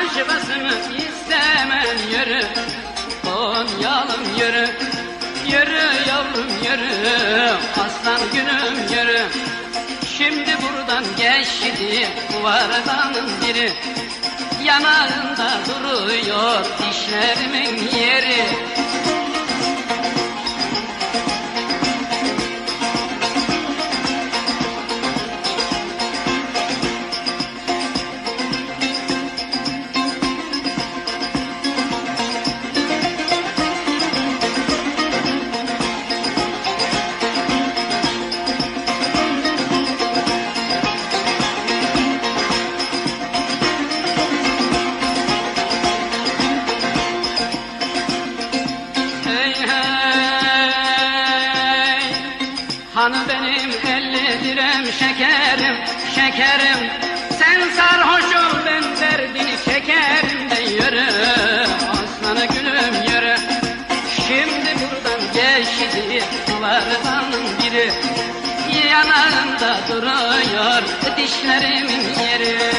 başkasını istemem yürü. Konyalım yürü, yürü yavrum yürü, aslan gülüm yürü. Şimdi buradan geçti kuvardanın biri, yanağında duruyor dişlerimin yeri. Hani benim 50 direm şekerim, şekerim, sen sarhoş ol ben derdini çekerim de yürü, aslanı gülüm yürü. Şimdi buradan geçti duvardanın biri, yanağında duruyor dişlerimin yeri.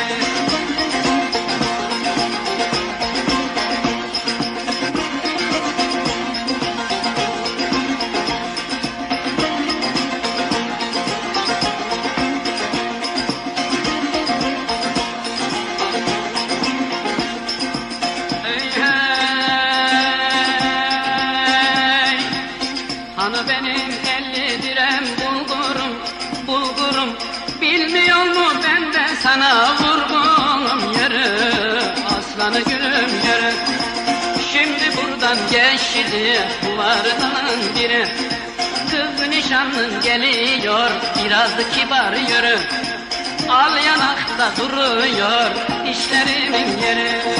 Hani benim 50 direm bulgurum, bulgurum, bilmiyor mu ben de sana vurgunum yürü, aslanı gülüm yürü. Şimdi buradan geçti duvardan biri, kız nişanlın geliyor biraz da kibar yürü. Al yanakta duruyor dişlerimin yeri.